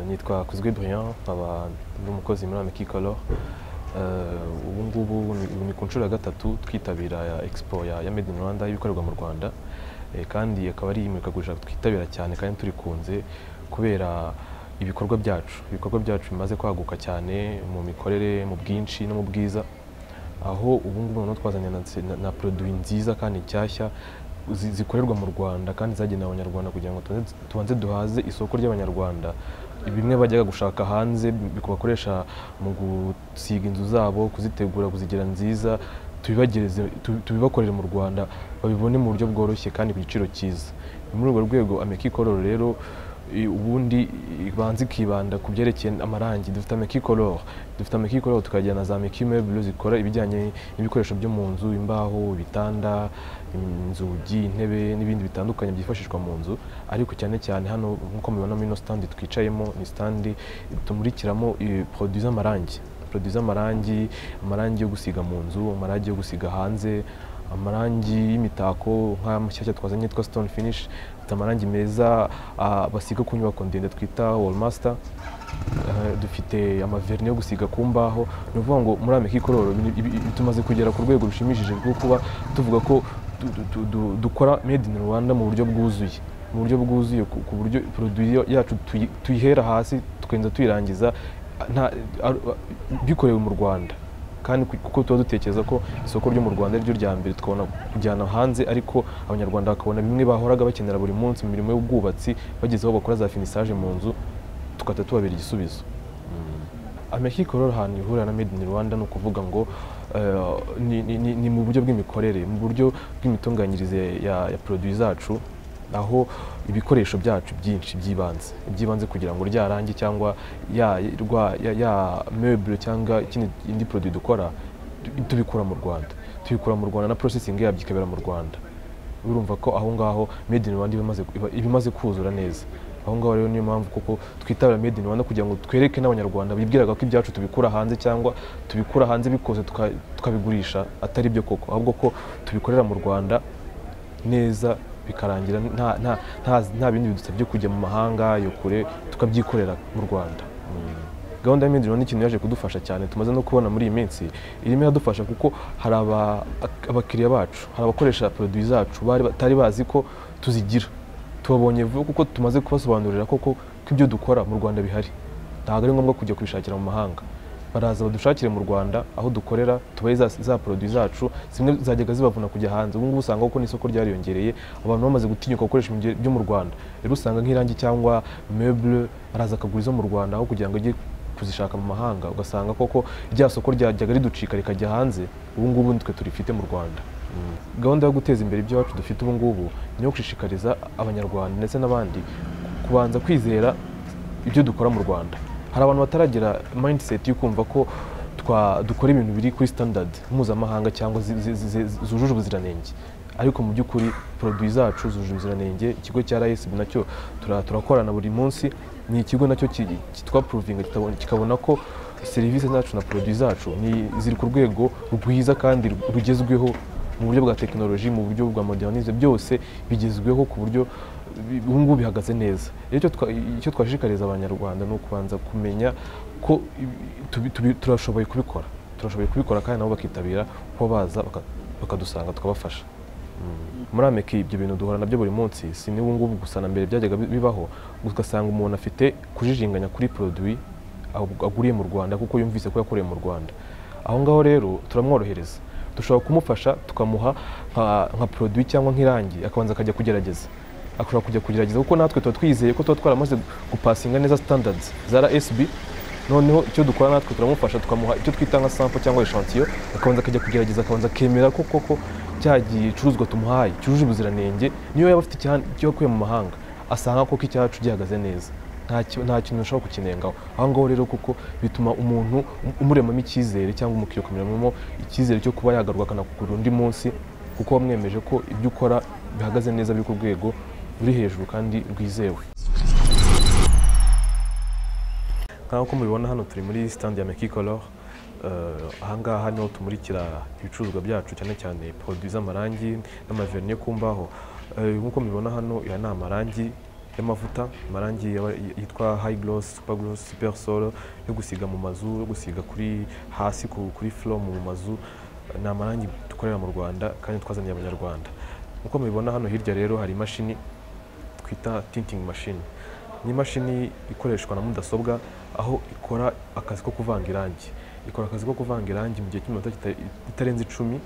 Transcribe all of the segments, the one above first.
nitwa Kuzwe Brian nkaba ndi umukozi muri Ameki Color. Ubu ngubu ni ku nshuro ya gatatu twitabira expo ya Made in Rwanda ibikorerwa mu Rwanda, kandi akaba ari imurikagurisha twitabira cyane kandi turikunze kubera ibikorwa byacu bimaze kwaguka cyane mu mikorere, mu bwinshi no mu bwiza, aho ubu ngubu twazanye na produit nziza kandi nshyashya zikorerwa mu Rwanda kandi zagenewe abanyarwanda kugira ngo tubanze duhaze isoko ry'abanyarwanda. Bimwe bajyaga gushaka hanze bikubakoresha mu gusiga inzu zabo, kuzitegura, kuzigira nziza, tubibakorera mu Rwanda babibone mu buryo bworoshye kandi ku giciro cyiza. Muri urwo rwego Ameki Color rero ubundi banzi kibanda ku byerekeye amarangi. Dufite Ameki Color tukagira na za Ameki Meubles zikora ibijyanye n'ibikoresho byo mu nzu, imbaho, ibitanda, inzugi, intebe n'ibindi bitandukanye byifashishwa mu nzu. Ariko cyane cyane hano nkuko mubibona muri no stand twicayemo, ni stand tumurikiramo produits z'amarangi, amarangi yo gusiga mu nzu, amarangi yo gusiga hanze, amarangi y'imitako nk'amashyashya twazanye yitwa Stone Finish, amarangi meza basiga ku nyubako ndende twita Wall Master. Dufite amaverni yo gusiga ku mbaho. Ni ukuvuga ngo muri Ameki Color tumaze kugera ku rwego rushimishije rwo kuba tuvuga ko dukora Made in Rwanda mu buryo bwuzuye, ku buryo produit yacu tuyihera hasi tukenza tuyirangiza bikorewe mu Rwanda, kandi kuko tuba dutekereza ko isoko ryo mu Rwanda ryo rya mbere tukabona kujyana hanze, ariko abanyarwanda bakabona bimwe bahoraga bakenera buri munsi mu mirimo y'ubwubatsi bageze aho bakora za finissage mu nzu, tukata tubabera igisubizo. Ameki Color ahantu ihurira na Made in Rwanda ni ukuvuga ngo ni mu buryo bw'imikorere, mu buryo bw'imitunganyirize ya produit zacu, aho ibikoresho byacu byinshi byibanze kugira ngo ryarangi cyangwa ya meuble cyangwa indi produit dukora tubikura mu Rwanda, na processing yabyo ikabera mu Rwanda. Urumva ko aho ngaho Made in Rwanda ibimaze kuzura neza. Aho ngaho rero niyo mpamvu kuko twitabira Made in Rwanda kugira ngo twereke n'abanyarwanda bibwiraga ko ibyacu tubikura hanze cyangwa tubikura hanze bikoze tukabigurisha, atari byo koko, ahubwo ko tubikorera mu Rwanda neza bikarangira nta bindi bidusabye kujya mu mahanga yo kure, tukabyikorera mu Rwanda. Gahunda ya Made in Rwanda ikintu yaje kudufasha cyane tumaze no kubona muri iyi minsi, irimo iradufasha kuko hari abakiriya bacu, hari abakoresha produit zacu batari bazi ko tuzigira. Tubabonye vuba kuko tumaze kubasobanurira koko ko ibyo dukora mu Rwanda bihari, ntabwo ari ngombwa kujya kubishakira mu mahanga. Baraza badushakire mu Rwanda aho dukorera, tubaye za produit zacu, zimwe zajyaga zibavuna kujya hanze. Ubu ngubu usanga kuko n'isoko ryariyongereye, abantu bamaze gutinyuka gukoresha ibyo mu Rwanda. Rero usanga nk'irangi cyangwa meuble araza akagura izo mu Rwanda aho kugira ngo ajye kuzishaka mu mahanga, ugasanga koko rya soko ryajyaga riducika rikajya hanze, ubu ngubu twe turifite mu Rwanda. Gahunda yo guteza imbere ibyo wacu dufite ubu ngubu ni yo gushishikariza abanyarwanda ndetse n'abandi kubanza kwizera ibyo dukora mu Rwanda. Hari abantu bataragira mindset yo kumva ko dukora ibintu biri kuri standard mpuzamahanga cyangwa zujuje ubuziranenge, ariko mu by'ukuri produit zacu zujuje ubuziranenge. Ikigo cya RSB nacyo turakorana buri munsi, ni ikigo nacyo kitwa proving kikabona ko serivisi zacu na produit zacu ziri ku rwego rwiza kandi rugezweho mu buryo bwa technology, mu buryo bwa modernisme, byose bigezweho ku buryo ubu ngubu bihagaze neza. Icyo twashishikariza abanyarwanda ni ukubanza kumenya ko turashoboye kubikora kandi nabo bakitabira ko baza bakadusanga tukabafasha. Muri Ameki ibyo bintu duhora nabyo buri munsi, si n'ubu ngubu gusa, na mbere byajyaga bibaho, ugasanga umuntu afite kujijinganya kuri produit aguriye mu Rwanda kuko yumvise ko yakoreye mu Rwanda. Aho ngaho rero turamworohereza, dushobora kumufasha tukamuha nka produit cyangwa nk'irangi, akabanza akajya kugerageza, kuko natwe tuba twizeye ko tuba twaramaze gupasinga neza standards za RSB. Noneho icyo dukora natwe turamufasha tukamuha icyo twita nka sample cyangwa echantillon, akabanza akajya kugerageza, akabanza akemera ko koko cya gicuruzwa tumuhaye cyujuje ubuziranenge. Niyo yaba afite icyo yakuye mu mahanga, asanga koko icyacu gihagaze neza, nta kintu ushobora kukinengaho. Aho ngaho rero kuko bituma umuntu umuremamo icyizere, cyangwa umukiriya ukamuremamo icyizere cyo kuba yagaruka akanakugura undi munsi, kuko wamwemeje ko ibyo ukora bihagaze neza, biri ku rwego ruri hejuru kandi rwizewe. Nk'uko mubibona hano turi muri stand ya Ameki Color. Ahangaha niho tumurikira ibicuruzwa byacu, cyane cyane produits z'amarangi n'amaverni yo ku mbaho. Nk'uko mubibona hano, ya ni amarangi y'amavuta, amarangi yitwa high gloss, super gloss, super solo yo gusiga mu mazu, yo gusiga kuri hasi kuri floor mu mazu. Ni amarangi dukorera mu Rwanda kandi twazaniye abanyarwanda. Uko mubibona hano hirya rero hari imashini twita tinting machine. Ni imashini ikoreshwa na mudasobwa aho ikora akazi ko kuvanga irangi. Ikora akazi ko kuvanga irangi mu gihe cy'iminota itarenze 10,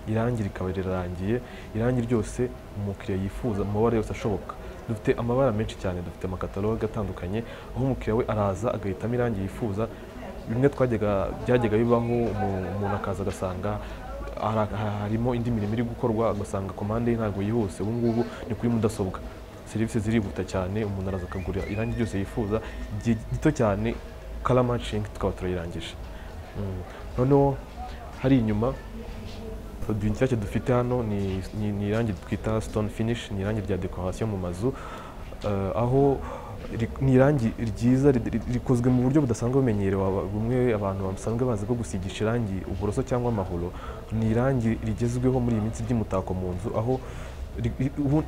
irangi rikaba rirarangiye, irangi ryose umukiriya yifuza mu mabara yose ashoboka. Dufite amabara menshi cyane, dufite amakatalogue atandukanye aho umukiriya we araza agahitamo irangi yifuza. Bimwe byajyaga bibaho umuntu akaza agasanga harimo indi mirimo iri gukorwa, agasanga komande ye ntabwo yihuse. Ubu ngubu ni kuri mudasobwa, serivisi zirihuta cyane, umuntu araza akagura irangi ryose yifuza igihe gito cyane, color matching tukaba turayirangije. Noneho hari inyuma produit nshyashya dufite hano ni irangi twita stone finish, ni irangi rya decoration mu mazu, aho ni irangi ryiza rikozwe mu buryo budasanzwe bumenyerewe bumwe abantu basanzwe bazi ko gusigisha irangi uburoso cyangwa amahoro. Ni irangi rigezweho muri iyi minsi ry'umutako mu nzu, aho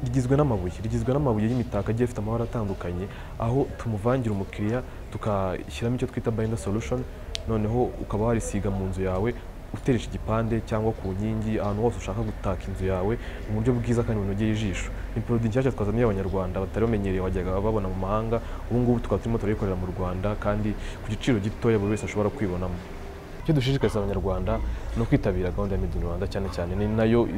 rigizwe n'amabuye y'imitako agiye afite amabara atandukanye, aho tumuvangira umukiriya tukashyiramo icyo twita binder solution, noneho ukaba warisiga mu nzu yawe uteresha igipande cyangwa ku nkingi, ahantu hose ushaka gutaka inzu yawe mu buryo bwiza kandi bunogeye ijisho. Ni produit nshyashya twazaniye abanyarwanda batari bamenyereye, wajyaga babona mu mahanga. Ubu ngubu tukaba turimo turayikorera mu Rwanda kandi ku giciro gitoya buri wese ashobora kwibonamo. Icyo dushishikariza abanyarwanda ni ukwitabira gahunda ya Made in Rwanda, cyane cyane ni nayo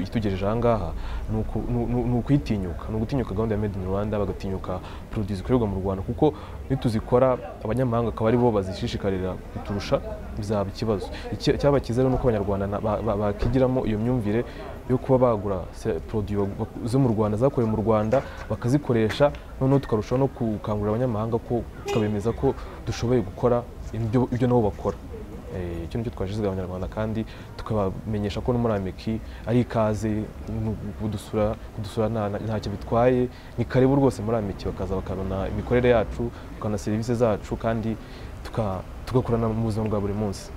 itugejeje aha ngaha. Ni ukuyitinyuka, ni ugutinyuka gahunda ya Made in Rwanda, bagatinyuka produits zikorerwa mu Rwanda, kuko nituzikora abanyamahanga akaba ari bo bazishishikarira kuturusha, bizaba ikibazo. Icyaba cyiza rero ni uko abanyarwanda bakigiramo iyo myumvire yo kuba bagura produits zo mu Rwanda, zakorewe mu Rwanda, bakazikoresha. Noneho tukarushaho no gukangurira abanyamahanga ko tukabemeza ko dushoboye gukora ibyo nabo bakora. Icyo nicyo twashize abanyarwanda, kandi tukabamenyesha ko no muri Ameki ari ikaze kudusura ntacyo bitwaye. Ni karibu rwose muri Ameki, bakaza bakabona imikorere yacu, bakabona serivisi zacu, kandi tugakorana mu buzima bwa buri munsi.